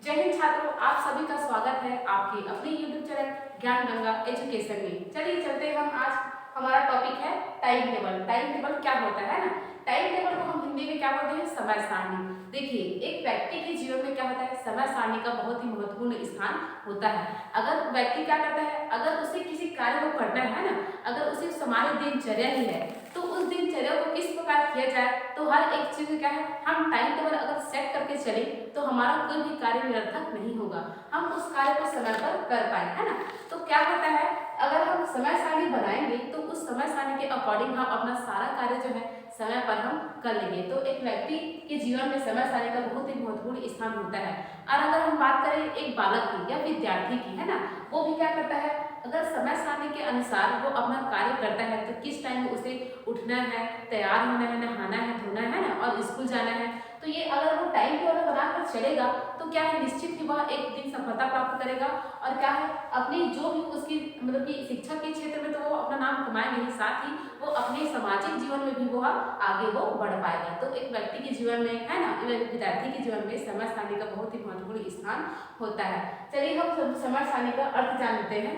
जय हिंद छात्रों, आप सभी का स्वागत है आपके अपने YouTube चैनल ज्ञान गंगा एजुकेशन में। चलिए चलते हैं, हम आज हमारा टॉपिक है टाइम टेबल। टाइम टेबल क्या होता है ना, टाइम टेबल को हम हिंदी में क्या बोलते हैं, समय सारणी। देखिए, एक व्यक्ति के जीवन में क्या होता है, समय सारणी का बहुत ही महत्वपूर्ण स्थान होता है। अगर व्यक्ति क्या करता है, अगर उसे किसी कार्य को करना है ना, अगर उसे हमारी दिनचर्या ही है तो उस दिनचर्या को किस प्रकार किया जाए, तो हर एक चीज क्या है, हम टाइम टेबल अगर सेट करके चले तो हमारा कोई भी कार्य निरर्थक नहीं होगा, हम उस कार्य को समय पर कर पाए, है ना। तो क्या होता है, अगर हम समय सारणी बनाएंगे तो उस समय सारणी के अकॉर्डिंग हम अपना सारा कार्य जो है समय पर हम कर लेंगे। तो एक व्यक्ति के जीवन में समय सारणी का बहुत ही महत्वपूर्ण स्थान होता है। और अगर हम बात करें एक बालक की या विद्यार्थी की, है ना, वो भी क्या करता है, अगर समय सारणी के अनुसार वो अपना कार्य करता है तो किस टाइम उसे उठना है, तैयार होना है, नहाना है, धोना है ना, और स्कूल जाना है, तो ये अगर वो टाइम टेबल बनाकर चलेगा तो क्या है, निश्चित ही वह एक दिन सफलता प्राप्त करेगा। और क्या है, अपनी जो भी उसकी मतलब कि शिक्षा के क्षेत्र में तो वो अपना नाम कमाएंगे ही, साथ ही वो अपने सामाजिक जीवन में भी वो आगे वो बढ़ पाएगा। तो एक व्यक्ति के जीवन में, है ना, विद्यार्थी के जीवन में समय सारणी का बहुत ही महत्वपूर्ण स्थान होता है। चलिए हम समय सारणी का अर्थ जान लेते हैं।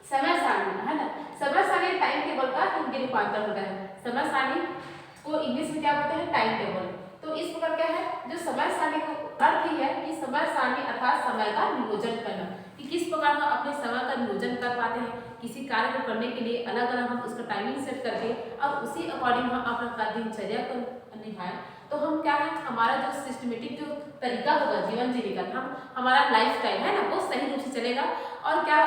समय सारणी, है ना, समय सारणी टाइम टेबल का हिंदी रूपांतर होता है। समय सारणी को इंग्लिश में क्या बोलते हैं, टाइम टेबल। तो इस प्रकार क्या है, जो समय सारणी का अर्थ ही है कि समय सारणी अर्थात समय का नियोजन करना, कि किस प्रकार हम अपने समय का नियोजन कर पाते हैं, किसी कार्य को करने के लिए अलग अलग हम उसका टाइमिंग सेट करके और उसी अकॉर्डिंग हम अपना दिनचर्या को निभाएं, तो हम क्या है, हमारा जो सिस्टमेटिक जो तरीका होगा जीवन जीने का, हम हमारा लाइफ स्टाइल है ना, वो सही रूप से चलेगा। और क्या,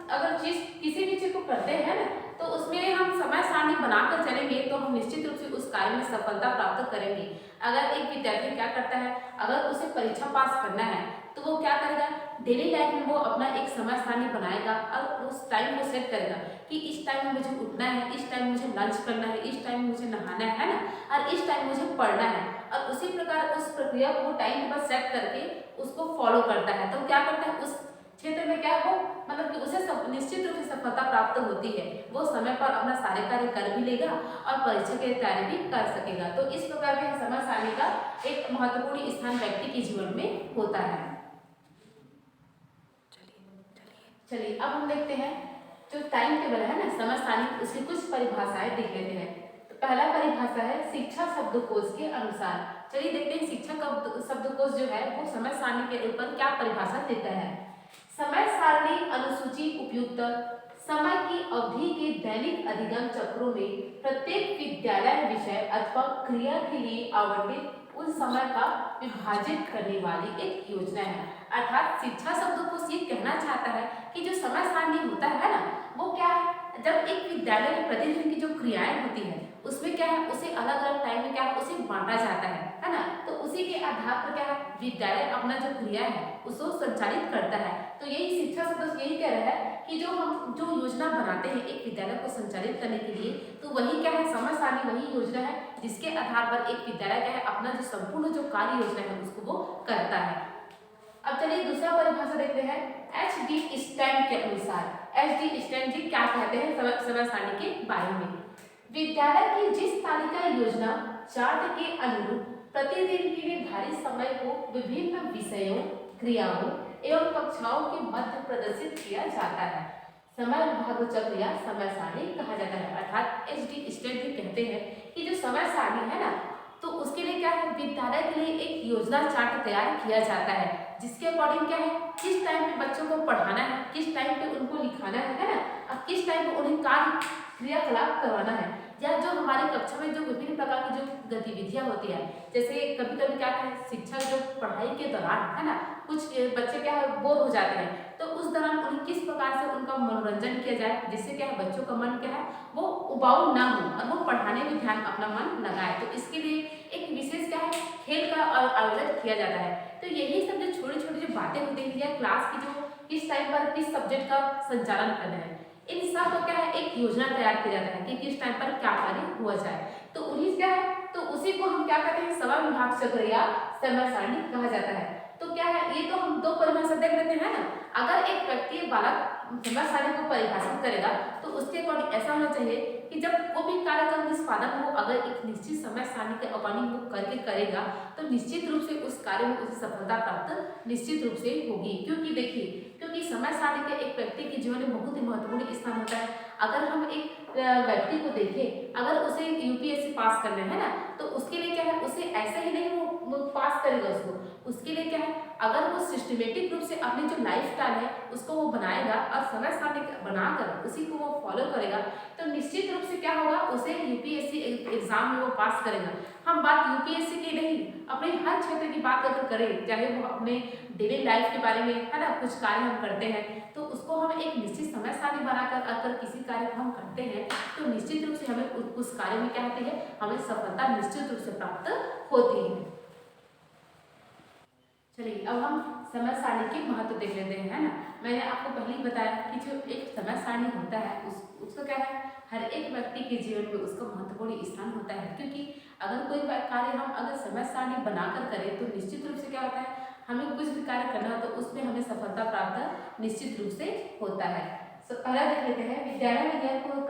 अगर चीज किसी भी चीज को करते हैं ना, तो उसमें हम समय सारणी बनाकर चलेंगे तो हम निश्चित रूप से उस कार्य में सफलता प्राप्त करेंगे। अगर एक विद्यार्थी क्या करता है, अगर उसे परीक्षा पास करना है तो वो क्या करेगा, डेली लाइफ में वो अपना एक समय सारणी बनाएगा और उस टाइम को सेट करेगा कि इस टाइम में मुझे उठना है, इस टाइम मुझे लंच करना है, इस टाइम मुझे नहाना है ना, और इस टाइम मुझे पढ़ना है। और उसी प्रकार उस प्रक्रिया को टाइम के बाद सेट करके उसको फॉलो करता है। तो क्या करता है, उस क्षेत्र में क्या है, वो मतलब कि उसे निश्चित रूप से सफलता प्राप्त होती है, वो समय पर अपना सारे कार्य कर भी लेगा और परीक्षा की तैयारी भी कर सकेगा। तो इस प्रकार के समय सारणी का एक महत्वपूर्ण स्थान व्यक्ति के जीवन में होता है। चलिए अब हम देखते हैं जो टाइम टेबल है ना, समय सारणी, उसकी कुछ परिभाषाएं देख लेते हैं। तो पहला परिभाषा है शिक्षा शब्दकोश के अनुसार। चलिए देखते हैं शिक्षा शब्दकोश जो है वो समय सारणी के ऊपर क्या परिभाषा देता है। समय सारणी अनुसूची उपयुक्त समय की अवधि के दैनिक अधिगम चक्रों में प्रत्येक विद्यालय विषय अथवा क्रिया के लिए आवंटित उन समय का विभाजित करने वाली एक योजना है। अर्थात शिक्षा शब्दकोश ये कहना चाहता है कि जो समय सारणी होता है ना, वो क्या है, जब एक विद्यालय में प्रतिदिन की जो क्रियाएं होती है उसमें क्या है, उसे अलग अलग टाइम में क्या है, उसे बांटा जाता है ना। तो उसी के आधार पर क्या है, विद्यालय अपना जो क्रिया है उसको संचालित करता है। तो यही शिक्षा शब्द यही कह रहा है कि जो हम जो योजना बनाते हैं एक विद्यालय को संचालित करने के लिए, तो वही क्या है, समय सारणी वही योजना है जिसके आधार पर एक विद्यालय क्या है, अपना जो संपूर्ण जो कार्य योजना है उसको वो करता है। अब चलिए दूसरा परिभाषा देखते हैं एच.डी. स्टैंड के अनुसार। एच.डी. स्टैंड जी क्या कहते हैं समय सारणी के बारे में। विद्यालय की जिस तालिका योजना चार्ट के अनुरूप प्रतिदिन के निर्धारित समय को विभिन्न विषयों, क्रियाओं एवं कक्षाओं के मध्य प्रदर्शित किया जाता है, समय विभाग चक्र या समय सारणी कहा जाता है। अर्थात एच.डी. स्टैंड जी कहते हैं कि जो समय सारणी है ना, तो उसके लिए क्या है, विद्यालय के लिए एक योजना चार्ट तैयार किया जाता है जिसके अकॉर्डिंग क्या है, किस टाइम पे बच्चों को पढ़ाना है, किस टाइम पे उनको लिखाना है ना, और किस टाइम पे उन्हें कार्य क्रियाकलाप करवाना है, या जो हमारी कक्षा में जो विभिन्न प्रकार की जो गतिविधियां होती है, जैसे कभी कभी क्या है, शिक्षा जो पढ़ाई के दौरान है ना, कुछ बच्चे क्या है बोर हो जाते हैं, तो उस दौरान उन्हें किस प्रकार से उनका मनोरंजन किया जाए जिससे क्या है बच्चों का मन क्या है वो उबाऊ ना हो और वो पढ़ाने में ध्यान अपना मन लगाए। तो इसके लिए एक विशेष क्या है, खेल का आयोजन किया जाता है। तो यही सब जो छोटी छोटी जो बातें होती हैं, या क्लास की जो किस टाइम पर किस सब्जेक्ट का संचालन करना है, इन सब का क्या है एक योजना तैयार किया जाता है कि किस टाइम पर क्या कार्य हुआ जाए। तो उन्हीं क्या है, तो उसी को हम क्या कहते हैं, समय विभाग चक्र या समय सारणी कहा जाता है। तो क्या है, ये तो हम दो परिभाषा देख लेते हैं ना। अगर एक व्यक्ति बालक समय सारणी को परिभाषित करेगा तो उसके अकॉर्डिंग ऐसा होना चाहिए कि जब वो भी कार्य का निष्पादन वो अगर एक निश्चित समय सारणी के अकॉर्डिंग वो करके करेगा तो निश्चित रूप से उस कार्य में उसे सफलता प्राप्त निश्चित रूप से होगी। क्योंकि देखिए, क्योंकि समय सारणी के एक व्यक्ति के जीवन में बहुत ही महत्वपूर्ण स्थान होता है। अगर हम एक व्यक्ति को देखें, अगर उसे यूपीएससी पास करना है ना, तो उसके लिए क्या है, उसे ऐसे ही नहीं वो पास करेगा उसके लिए क्या है, अगर वो सिस्टमेटिक रूप से अपनी जो लाइफ स्टाइल है उसको वो बनाएगा और समय सारणी बनाकर उसी को वो फॉलो करेगा तो निश्चित रूप से क्या होगा, उसे यूपीएससी एग्जाम में वो पास करेगा। हम बात यूपीएससी की नहीं, अपने हर क्षेत्र की बात अगर करें, चाहे वो अपने डेली लाइफ के बारे में है ना, कुछ कार्य हम करते हैं तो उसको हम एक निश्चित समय सारणी बनाकर अगर किसी कार्य को हम करते हैं तो निश्चित रूप से हमें उस कार्य में क्या होती है, हमें सफलता निश्चित रूप से प्राप्त होती है। चलिए अब हम समय सारणी के महत्व देख लेते हैं, है ना। मैंने आपको पहले ही बताया कि जो एक समय सारणी होता है उसको क्या है, हर एक व्यक्ति के जीवन में उसका महत्वपूर्ण स्थान होता है। क्योंकि अगर कोई कार्य हम अगर समय सारणी बनाकर करें तो निश्चित रूप से क्या होता है, हमें कुछ भी कार्य करना हो तो उसमें हमें सफलता प्राप्त निश्चित रूप से होता है। पहला देख लेते हैं विद्यालय में यह कोई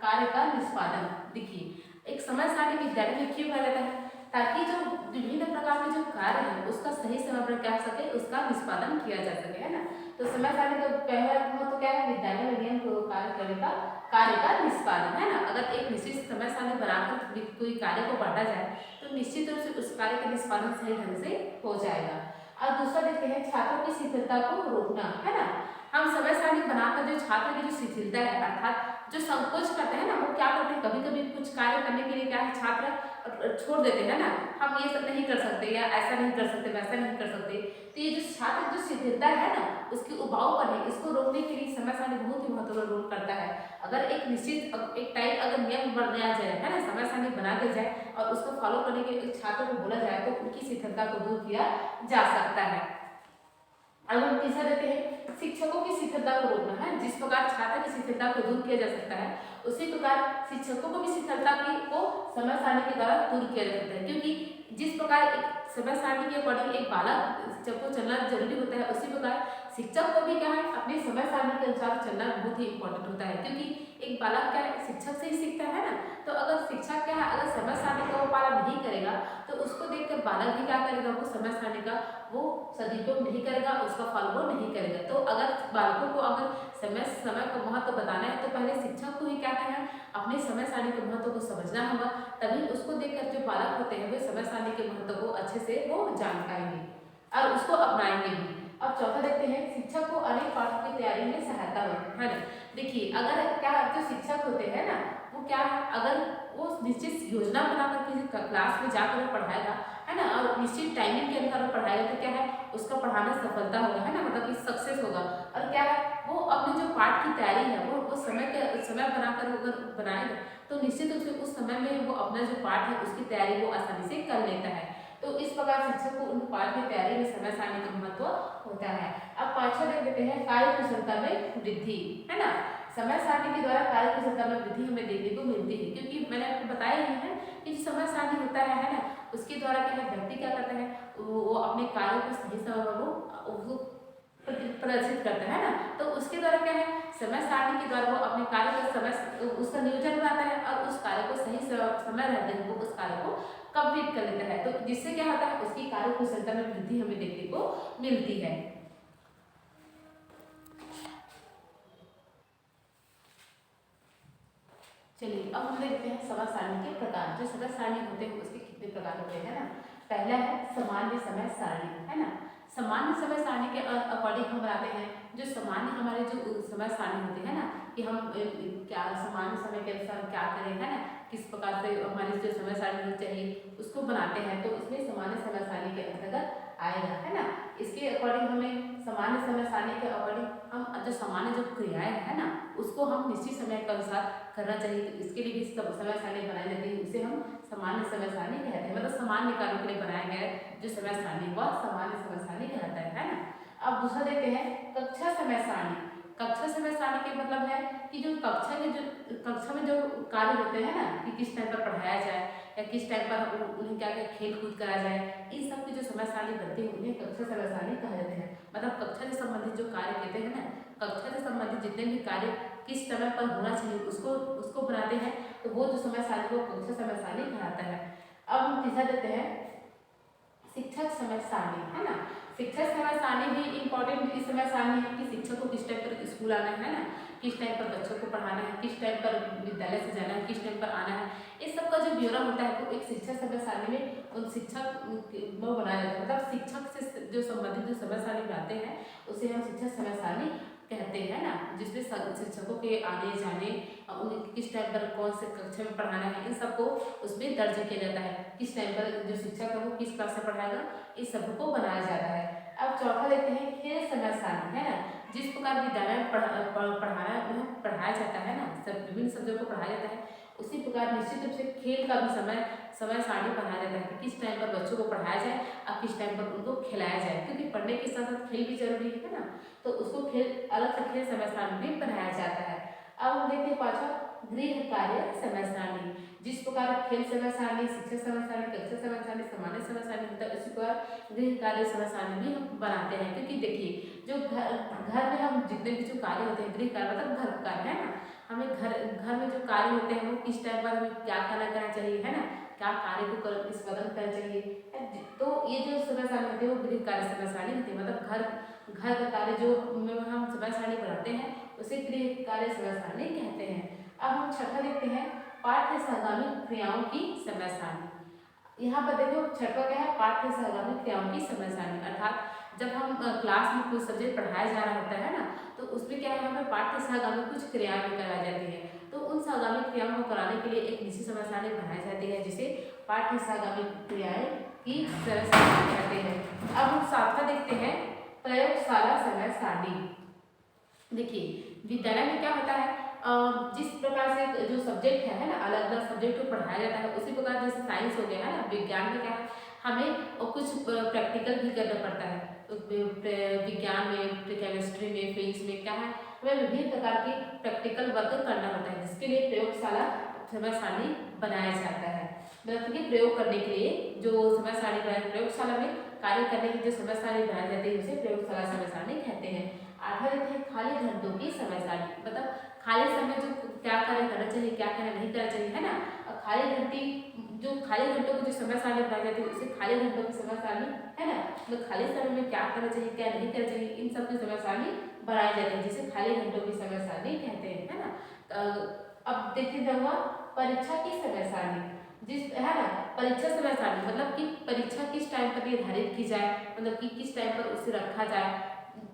कार्य का निष्पादन। देखिए एक समय सारणी विद्यालय में क्यों रहता है, ताकि जो विभिन्न प्रकार के जो कार्य है उसका सही समय पर क्या सके, उसका निष्पादन किया जा सके, है ना। तो समय सारणी का पहला महत्व क्या है, विद्यालय में नियम को कार्य का निष्पादन, है ना। अगर एक निश्चित समय सारणी बनाकर कोई कार्य को बांटा जाए तो निश्चित रूप से उस कार्य का निष्पादन सही ढंग से हो जाएगा। और दूसरा देखते हैं छात्रों की शिथिलता को रोकना, है ना। हम समय सारणी बनाकर जो छात्र की जो शिथिलता है अर्थात जो संकोच करते हैं ना, वो क्या करते हैं, कभी कभी कुछ कार्य करने के लिए क्या है, छात्र छोड़ देते हैं ना, हम ये सब नहीं कर सकते या ऐसा नहीं कर सकते वैसा नहीं कर सकते। तो ये जो छात्र जो शिथिलता है ना, उसकी उबाऊपन है, इसको रोकने के लिए समय सारणी बहुत ही महत्वपूर्ण रोल करता है। अगर एक निश्चित एक टाइप अगर नियम बनाया जाए, है ना, समय सारणी बना दिया जाए और उसको फॉलो करने के छात्रों को बोला जाए तो उनकी शिथिलता को दूर किया जा सकता है। अब हम तीसरा देते हैं शिक्षकों की शिथिलता को रोकना, है। जिस प्रकार छात्र की शिथिलता को दूर किया जा सकता है उसी प्रकार शिक्षकों को भी शिथिलता को समय सारणी के द्वारा दूर किया जा सकता है। क्योंकि जिस प्रकार एक समय सारणी के अकॉर्डिंग एक बालक को चलना जरूरी होता है, उसी प्रकार शिक्षक को भी क्या है, अपने समय सारणी के अनुसार चलना बहुत ही इंपॉर्टेंट होता है। क्योंकि एक बालक क्या है, शिक्षक से ही सीखता है ना। तो अगर शिक्षक क्या है, अगर समय सारणी का वो पालन नहीं करेगा तो उसको देखकर बालक भी क्या करेगा, वो समय सारणी का वो सदुपयोग नहीं करेगा, उसका फल वो नहीं करेगा। तो अगर बालकों को अगर समय का महत्व बताना है तो पहले शिक्षक को ही क्या करना है, अपने समय सारणी के महत्व को समझना होगा, तभी उसको देखकर जो बालक होते हैं वे समय सारणी के महत्व को अच्छे से वो जान पाएंगे और उसको अपनाएंगे भी। अब चौथा देखते हैं शिक्षक को अनेक पाठों की तैयारी में सहायता हो, है ना। देखिए अगर क्या जो शिक्षक होते हैं ना, वो क्या है, अगर वो निश्चित योजना बनाकर किसी क्लास में जाकर पढ़ाएगा, है ना, और निश्चित टाइमिंग के अनुसार पढ़ाएगा तो क्या है, उसका पढ़ाना सफलता होगा, है ना, मतलब कि सक्सेस होगा। और क्या है, वो अपने जो पाठ की तैयारी है वो समय बनाकर अगर बनाएगा तो निश्चित रूप से उस समय में वो अपना जो पाठ है उसकी तैयारी वो आसानी से कर लेता है। तो इस प्रकार शिक्षक को उन पाठ की तैयारी में समय सारणी का महत्व होता है। अब पांचवा देख लेते हैं कार्य कुशलता में वृद्धि, है ना। समय सारणी के द्वारा कार्य कुशलता में वृद्धि हमें देखने को मिलती है। क्योंकि मैंने आपको बताया ही है कि जो समय सारणी होता है ना, उसके द्वारा क्या है, व्यक्ति क्या करता है, वो अपने कार्य को सही समय पर वो प्रदर्शित करता है ना। तो उसके द्वारा क्या है, समय सारणी के द्वारा वो अपने कार्य का समय उसका नियोजन बनाता है और उस कार्य को सही समय रहते हुए वो उस कार्य को कंप्लीट कर लेता है। तो जिससे क्या होता है, उसकी कार्य कुशलता में वृद्धि हमें देखने को मिलती है। चलिए अब हम देखते हैं समय सारणी के प्रकार। जो समय सारणी होते हैं उसके कितने प्रकार होते हैं ना। पहला है सामान्य समय सारणी, है ना। सामान्य समय सारणी के अकॉर्डिंग हम बनाते हैं जो सामान्य हमारे जो समय सारणी होते हैं ना, कि हम क्या सामान्य समय के अनुसार क्या करें, है ना, किस प्रकार से हमारी जो समय सारणी होनी चाहिए उसको बनाते हैं। तो इसमें सामान्य समय सारणी के अंतर्गत आएगा, है ना। इसके अकॉर्डिंग हमें सामान्य समय सारणी के अकॉर्डिंग हम जो सामान्य जो क्रियाएं है ना उसको हम निश्चित समय के अनुसार करना चाहिए। तो इसके लिए भी समय सारणी बनाई जाती है, उसे हम सामान्य समय सारणी कहते हैं। मतलब सामान्य कार्यों के लिए बनाया गया जो समय सारणी वह सामान्य समय सारणी कहलाता है ना। अब दूसरा देखते हैं कक्षा समय सारणी। कक्षा समय सारणी के मतलब है कि जो कक्षा में जो कार्य होते हैं ना, कि किस टाइम पर पढ़ाया जाए या किस टाइम पर उन्हें क्या क्या खेल कूद कराया जाए, इन सब की जो समय सारणी बनती है उन्हें कक्षा समय सारणी कहा जाते हैं। मतलब कक्षा से संबंधित जो कार्य कहते हैं ना, कक्षा से संबंधित जितने भी कार्य किस समय पर होना चाहिए उसको उसको बनाते हैं, तो वो जो समय सारणी वो कक्षा समय सारणी कहलाता है। अब हम तीसरा देते हैं शिक्षक समय सारणी, है ना। शिक्षक समय सारणी भी इम्पोर्टेंट इस समय सारणी है कि शिक्षक को किस टाइम पर स्कूल आना है ना, किस टाइम पर बच्चों को पढ़ाना है, किस टाइम पर विद्यालय से जाना है, किस टाइम पर आना है, इस सब का जो ब्यौरा होता है वो एक शिक्षक समय सारणी में उन शिक्षक वो बनाया जाता है। मतलब शिक्षक से जो संबंधित जो समय सारणी बनाते हैं उसे हम शिक्षक समय सारणी कहते हैं ना, जिसमें शिक्षकों के आने जाने, उन्हें किस टाइम पर कौन से कक्षा में पढ़ाना है, इन सबको उसमें दर्ज किया जाता है। किस टाइम पर जो शिक्षक है वो किस क्लास से पढ़ाएगा, इस सबको बनाया जाता है। अब चौथा देखते हैं खेल समय सारणी, है ना। जिस प्रकार विद्यालय में पढ़ाया जाता है ना, सब विभिन्न सब्जेक्ट को पढ़ाया जाता है, उसी प्रकार निश्चित रूप से खेल का भी समय सारणी बनाया जाता है कि किस टाइम पर बच्चों को पढ़ाया जाए और किस टाइम पर उनको खिलाया जाए, क्योंकि पढ़ने के साथ साथ खेल भी जरूरी है ना, तो उसको खेल अलग से खेल समय सारणी भी बनाया जाता है। अब हम देखते हैं पांचवा गृह कार्य समय सारणी। जिस प्रकार खेल समय सारणी, शिक्षक समय सारणी, कक्षा समय सारणी, सामान्य समय सारणी होता है, उसी प्रकार गृह कार्य समय सारणी भी हम बनाते हैं। क्योंकि देखिए जो घर में हम जितने भी जो कार्य होते हैं, गृह कार्य मतलब घर का कार्य, है ना, हमें घर में जो कार्य होते हैं वो किस टाइम पर हमें क्या करना चाहिए, है ना, क्या कार्य को निष्पादन करना चाहिए, तो ये जो समय सारणी होती है वो गृह कार्य समय सारणी होती है। मतलब घर का कार्य जो हम समय सारणी बनाते हैं उसे गृह कार्य समय सारणी कहते हैं। अब हम छठा देखते हैं पाठ्य सहगामी क्रियाओं की समय सारणी। यहाँ पर देखो छठवा क्या है, पाठ्य सहगामी क्रियाओं की समय सारणी। अर्थात जब हम क्लास में कोई सब्जेक्ट पढ़ाया जा रहा होता है ना, तो उसमें क्या है, हमें पाठ्य सहगामी कुछ क्रियाएं भी कराई जाती है, तो उन सहगामी क्रियाओं को कराने के लिए एक निश्चित समय सारणी बनाई जाती है, जिसे पाठ्य सहगामी क्रियाएं की समय सारणी कहते हैं। अब हम सातवां देखते हैं प्रयोगशाला समय सारणी। देखिए विद्यालय में क्या होता है, जिस प्रकार से जो सब्जेक्ट है ना, अलग अलग सब्जेक्ट को पढ़ाया जाता है, उसी प्रकार जैसे साइंस हो गया है ना, विज्ञान में क्या है, हमें कुछ प्रैक्टिकल भी करना पड़ता है। विज्ञान में, केमिस्ट्री में, फिजिक्स में क्या है, हमें विभिन्न प्रकार के प्रैक्टिकल वर्क करना होता है, जिसके लिए प्रयोगशाला समय सारणी बनाया जाता है। मतलब कि प्रयोग करने के लिए जो समय सारणी बनाई, प्रयोगशाला में कार्य करने की जो समय सारणी बनाई जाती है उसे प्रयोगशाला समय सारणी कहते हैं। आठवां देखते हैं खाली घंटों की समय सारणी। मतलब खाली समय जो क्या कार्य करना चाहिए, क्या कार्य नहीं करना चाहिए, है ना। और खाली घंटों की जो समय सारणी बनाई जाती है उसे खाली घंटों की समय सारणी, है ना, तो खाली समय में क्या करना चाहिए, क्या नहीं करना चाहिए, इन सब की समय सारणी बनाई जाती है, जिसे खाली घंटों की समय सारणी कहते हैं, है ना। अब देखिए नौवां परीक्षा की समय सारणी। जिस है ना, परीक्षा समय सारणी मतलब कि परीक्षा किस टाइम पर निर्धारित की जाए, मतलब कि किस टाइम पर उसे रखा जाए,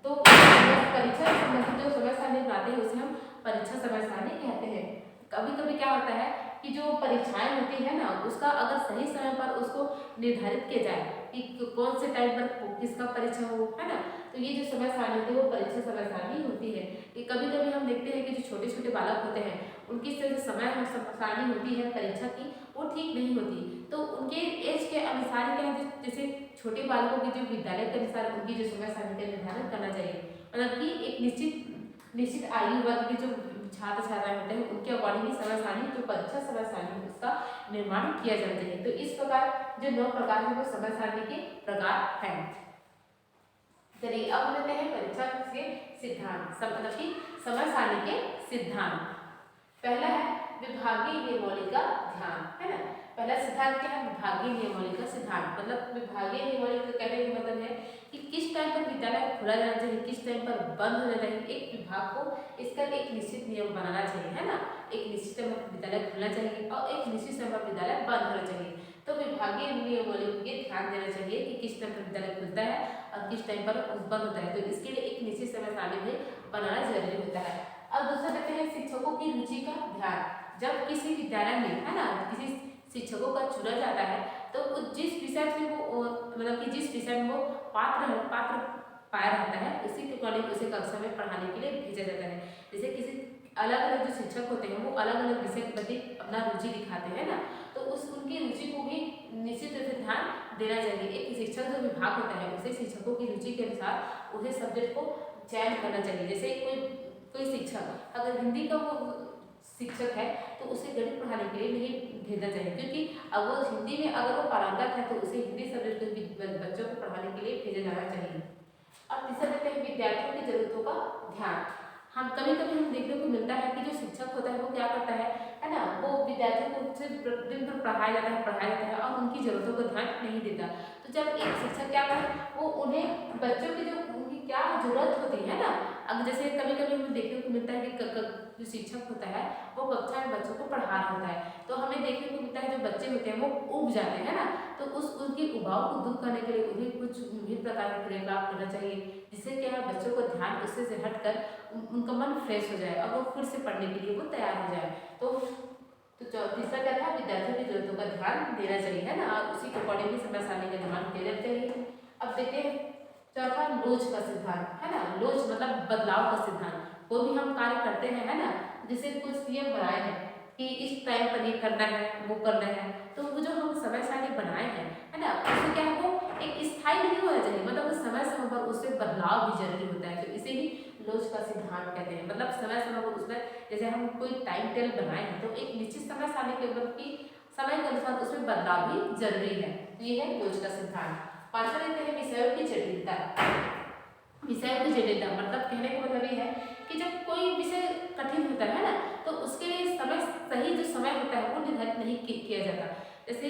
तो परीक्षा से संबंधित जो समय सारणी बनाते हैं उसे हम परीक्षा समय सारणी कहते हैं। कभी कभी क्या होता है कि जो परीक्षाएं होती है ना, उसका अगर सही समय पर उसको निर्धारित किया जाए कि कौन से टाइम पर किसका परीक्षा हो, है ना, तो ये जो समय सारणी होती है वो परीक्षा समय सारणी होती है। कि कभी कभी हम देखते हैं कि जो छोटे छोटे बालक होते हैं उनकी जो समय सारणी होती है परीक्षा की वो ठीक नहीं होती, तो उनके एज के अनुसार क्या है, जैसे छोटे बालकों की जो विद्यालय के अनुसार उनकी जो समय सारणी का निर्धारण करना चाहिए, मतलब कि एक निश्चित आयु वर्ग के जो छात्र छात्राएं होते हैं उनके अकॉर्डिंग ही समय सारणी जो परीक्षा समय सारणी उसका निर्माण किया जाना चाहिए। तो इस प्रकार जो 9 प्रकार के वो समय सारणी के प्रकार हैं। चलिए अब लेते हैं परीक्षा के सिद्धांत, मतलब कि समय सारणी के सिद्धांत। पहला है विभागीय नियमावली का ध्यान, है ना। पहला सिद्धांत क्या है, विभागीय नियमावली का सिद्धांत। मतलब विभागीय नियमावली का कहने का मतलब है कि किस टाइम पर विद्यालय खुला जाना चाहिए, किस टाइम पर बंद होना चाहिए, एक विभाग को इसका एक निश्चित नियम बनाना चाहिए, है ना। एक निश्चित समय पर विद्यालय खुलना चाहिए और एक निश्चित समय पर विद्यालय बंद होना चाहिए। तो विभागीय नियमावली के ध्यान देना चाहिए कि किस टाइम पर विद्यालय खुलता है और किस टाइम पर बंद होता है, तो इसके लिए एक निश्चित समय सारणी में बनाना जरूरी होता है। अब दूसरा देखते हैं शिक्षकों की रुचि का ध्यान। जब किसी विद्यालय में, है ना, किसी शिक्षकों का चुना जाता है तो जिस विषय से वो मतलब कि जिस विषय में वो पात्र पाया रहता है उसी के अकॉर्डिंग उसे कक्षा में पढ़ाने के लिए भेजा जाता है। जैसे किसी अलग अलग जो शिक्षक होते हैं वो अलग अलग विषय के प्रति अपना रुचि दिखाते हैं ना, तो उनकी रुचि को भी निश्चित रूप से ध्यान देना चाहिए। एक शिक्षक जो विभाग होता है उसे शिक्षकों की रुचि के अनुसार उसे सब्जेक्ट को चयन करना चाहिए। जैसे कोई शिक्षक अगर हिंदी का वो शिक्षक है तो उसे गणित पढ़ाने के लिए नहीं भेजना चाहिए, क्योंकि अब वो हिंदी में अगर वो पारंगत है तो उसे हिंदी सब्जेक्ट बच्चों को पढ़ाने के लिए भेजा जाना चाहिए। अब तीसरा देखते हैं विद्यार्थियों की जरूरतों का ध्यान। हम कभी कभी हम देखने को मिलता है कि जो शिक्षक होता है वो क्या करता है ना, वो विद्यार्थियों को सिर्फ दिन भर पढ़ाया जाता है और उनकी जरूरतों को ध्यान नहीं देता। तो जब एक शिक्षक क्या करे, वो उन्हें बच्चों की जो उनकी क्या जरूरत होती है ना, अब जैसे कभी कभी हमें देखने को मिलता है कि जो शिक्षक होता है वो कक्षा में बच्चों को पढ़ा रहा होता है, तो हमें देखने को मिलता है जो बच्चे होते हैं वो उब जाते हैं ना, तो उनकी उबाऊ को दूर करने के लिए उन्हें कुछ विभिन्न प्रकार के क्रियाकलाप करना चाहिए, जिससे क्या है बच्चों को ध्यान उससे से हटकर उनका मन फ्रेश हो जाए और वो फिर से पढ़ने के लिए वो तैयार हो जाए। तो तीसरा क्या था, विद्यार्थियों की जरूरतों का ध्यान देना चाहिए, है ना, और उसी के अकॉर्डिंगली समय सारणी का निर्माण किया जाना चाहिए। अब देखते हैं चौथा, लोच का सिद्धांत, है ना। लोच मतलब बदलाव का सिद्धांत। कोई भी हम कार्य करते हैं, है ना, जैसे कुछ नियम बनाए हैं कि इस टाइम पर ये करना है, वो करना है, तो वो जो हम समय सारणी बनाए हैं, है ना, उससे क्या है वो एक स्थायी नहीं होना चाहिए, मतलब उस समय समय पर उससे बदलाव भी जरूरी होता है। तो इसे ही लोच का सिद्धांत कहते हैं। मतलब समय समय पर उसमें जैसे हम कोई टाइम टेबल बनाए हैं तो एक निश्चित समय सारणी के मतलब की समय के अनुसार उसमें बदलाव भी जरूरी है। तो ये है लोच का सिद्धांत। पांचवा देखते हैं विषयों की जटिलता। विषयों की जटिलता मतलब कहने का मतलब ये है कि जब कोई विषय कठिन होता है ना, तो उसके लिए समय सही जो समय होता है वो निर्धारित नहीं किया जाता। जैसे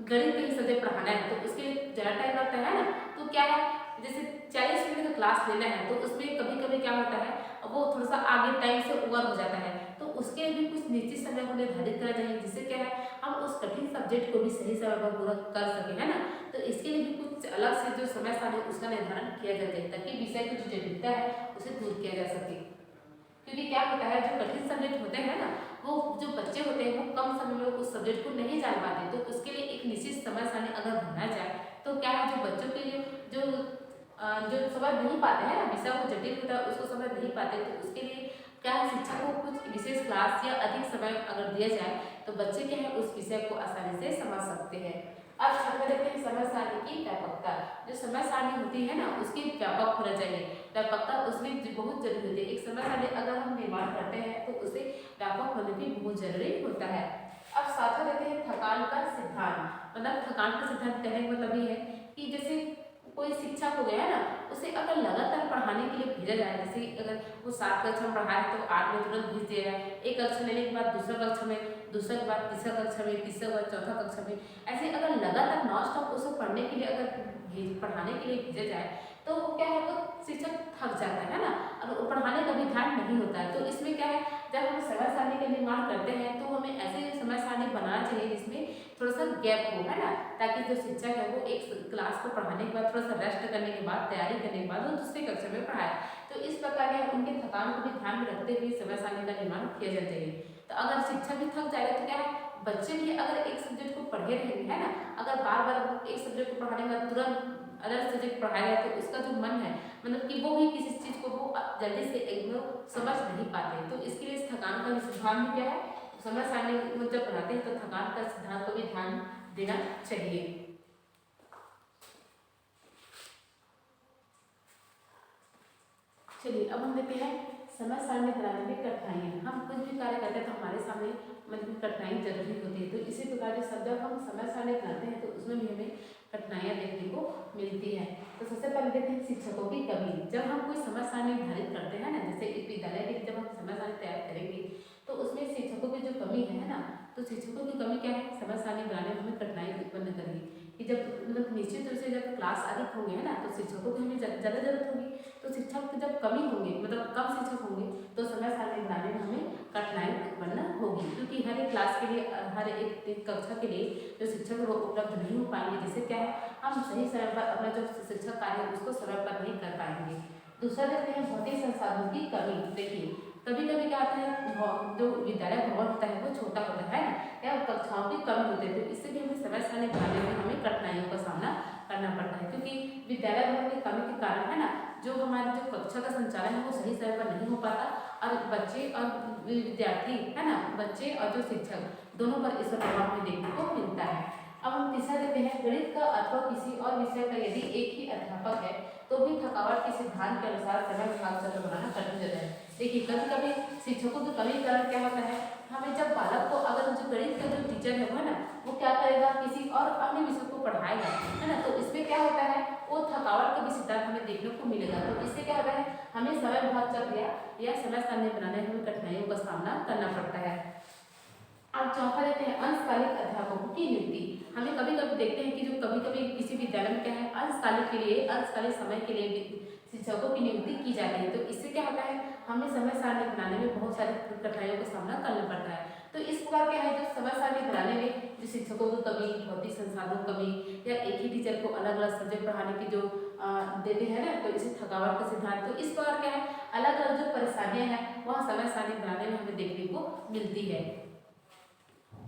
गणित के सब्जेक्ट पढ़ाना है तो उसके लिए ज़्यादा टाइम लगता है ना, तो क्या है जैसे 40 मिनट का क्लास लेना है तो उसमें कभी कभी क्या होता है वो थोड़ा सा आगे टाइम से ओवर हो जाता है, तो उसके लिए भी कुछ निश्चित समय को निर्धारित करना चाहिए, जिससे क्या है हम उस कठिन सब्जेक्ट को भी सही समय पर पूरा कर सकें, है ना। तो इसके लिए भी कुछ अलग से जो समय सारणी उसका निर्धारण किया जाता है ताकि विषय की जो जटिलता है उसे दूर किया जा सके। क्योंकि क्या होता है जो कठिन सब्जेक्ट होते हैं ना, वो जो बच्चे होते हैं वो कम समय में उस सब्जेक्ट को नहीं जान पाते, तो उसके लिए एक निश्चित समय सारणी अगर बनाया जाए तो क्या है जो बच्चों के लिए जो समझ नहीं पाते हैं ना, विषय को जटिल होता है उसको समझ नहीं पाते, तो उसके लिए क्या है शिक्षक को कुछ विशेष क्लास या अधिक समय अगर दिया जाए तो बच्चे क्या है उस विषय को आसानी से समझ सकते हैं। अब छठा देखते हैं समय सारणी की व्यापकता। जो समय सारणी होती है ना उसकी व्यापक होना चाहिए, व्यापकता उसमें बहुत जरूरी होती है। एक समय सारणी अगर हम निर्माण करते हैं तो उसे व्यापक होने भी बहुत जरूरी होता है। अब सातवां देखते हैं थकान का सिद्धांत। मतलब थकान का सिद्धांत कहने का मतलब ये है कि जैसे कोई शिक्षक हो गया है ना, उसे अगर लगातार पढ़ाने के लिए भेजा जाए, जैसे अगर वो 7 कक्षा में पढ़ा है तो 8 में तुरंत भेज दिया जाए, एक कक्षा लेने के बाद दूसरा कक्षा में, दूसरा के बाद तीसरा कक्षा में, तीसरा के बाद चौथा कक्षा में, ऐसे अगर लगातार नॉन स्टॉप उसे पढ़ने के लिए अगर पढ़ाने के लिए भेजा जाए तो क्या है वो शिक्षक थक जाता है ना, और पढ़ाने का भी ध्यान नहीं होता है। तो इसमें क्या है जब हम समय सारणी का निर्माण करते हैं तो हमें ऐसे समय सारणी बनाना चाहिए जिसमें थोड़ा सा गैप हो, है ना, ताकि जो शिक्षक है वो एक क्लास को पढ़ाने के बाद थोड़ा सा रेस्ट करने के बाद तैयारी करने के बाद वो दूसरी कक्षा में पढ़ाए। तो इस प्रकार के उनके थकान को भी ध्यान में रखते हुए समय सारणी का निर्माण किया जाना चाहिए। तो अगर शिक्षक भी थक जाएगा तो क्या है बच्चे भी अगर एक सब्जेक्ट को पढ़े रहेंगे, है ना, अगर बार बार एक सब्जेक्ट को पढ़ाने के बाद तुरंत अदर सब्जेक्ट पढ़ाएगा तो उसका जो मन है मतलब कि वो भी किसी चीज़ को वो जल्दी से एकदम समझ नहीं पाते। तो इसके लिए इस थकान का सिद्धांत भी क्या है, समय सारणी में जब पढ़ाते हैं तो थकान का सिद्धांत को भी ध्यान देना चाहिए। चलिए अब हम देखते हैं समय सारणी बनाने में कठिनाइयाँ। हम कुछ भी कार्य करते हैं तो हमारे सामने मतलब कठिनाई जरूरी होती है, तो इसी प्रकार से जब हम समय सारणी बनाते हैं तो उसमें भी हमें कठिनाइयाँ देखने को मिलती है। तो सबसे पहले देखते हैं शिक्षकों की कमी। जब हम कोई समय सारणी निर्धारित करते हैं ना, जैसे एक विद्यालय के लिए जब हम समय सारणी तैयार करेंगे तो उसमें शिक्षकों की जो कमी है ना, तो शिक्षकों की कमी क्या है समय सारणी बनाने में हमें कठिनाई उत्पन्न करेगी कि जब मतलब निश्चित रूप से जब क्लास अधिक होंगे, है ना, तो शिक्षकों की हमें ज़्यादा जरूरत होगी। तो शिक्षक की जब कमी होंगे मतलब कम शिक्षक होंगे तो समय सारणी बनाने में हमें कठिनाई उत्पन्न होगी, क्योंकि हर एक क्लास के लिए हर एक कक्षा के लिए जो शिक्षक वो उपलब्ध नहीं हो पाएंगे, जिससे क्या है हम सही समय पर अपना जो शिक्षक कार्य है उसको समय पर नहीं कर पाएंगे। दूसरा देखते हैं भौतिक संसाधनों की कमी। देखिए कभी कभी क्या होता है जो विद्यालय भवन होता है वो छोटा होता है ना, या कक्षाओं की कमी होती है, तो इससे भी हमें समय सारणी बनाने में हमें कठिनाइयों का सामना करना पड़ता है, क्योंकि विद्यालय भवन की कमी के कारण है ना जो हमारी जो कक्षा का संचालन है वो सही समय पर नहीं हो पाता, और बच्चे और विद्यार्थी, है ना, बच्चे और जो शिक्षक दोनों पर इसका प्रभाव हमें देखने को मिलता है। अब हम तीसरा देखते हैं गणित का अथवा किसी और विषय का यदि एक ही अध्यापक है तो भी थकावट के सिद्धांत के अनुसार समय विभाग चक्र बनाना कठिन हो जाता है। देखिए कभी कभी शिक्षकों की कमी के कारण क्या होता है हमें जब बालक को अगर जो गणित का जो टीचर है वो है ना वो क्या करेगा किसी और अन्य विषय को पढ़ाएगा, है ना, तो इसमें क्या होता है वो थकावट का भी सिद्धांत हमें देखने को मिलेगा। तो इससे क्या होता है, हमें समय बहुत चक्र या समय सारणी बनाने में हमें कठिनाइयों का सामना करना पड़ता है। अब चौथा लेते हैं अंशकालिक अध्यापकों की नियुक्ति। हमें कभी कभी देखते हैं कि जो कभी कभी किसी विद्यालय में क्या है, अंशकालिक के लिए, अंशकालिक समय के लिए शिक्षकों की नियुक्ति की जाती है। तो इससे क्या होता है, हमें समय सारणी बनाने में बहुत सारी कठिनाइयों का सामना करना पड़ता है। तो इस प्रकार क्या है, जो समय सारणी बनाने में जो शिक्षकों की कमी, भौतिक संसाधनों की कमी, या एक ही टीचर को अलग अलग सब्जेक्ट पढ़ाने की जो देते हैं ना, तो इसे थकावट का सिद्धांत। तो इस प्रकार क्या है, अलग अलग जो परेशानियां हैं वह समय सारणी बनाने में हमें देखने को मिलती है।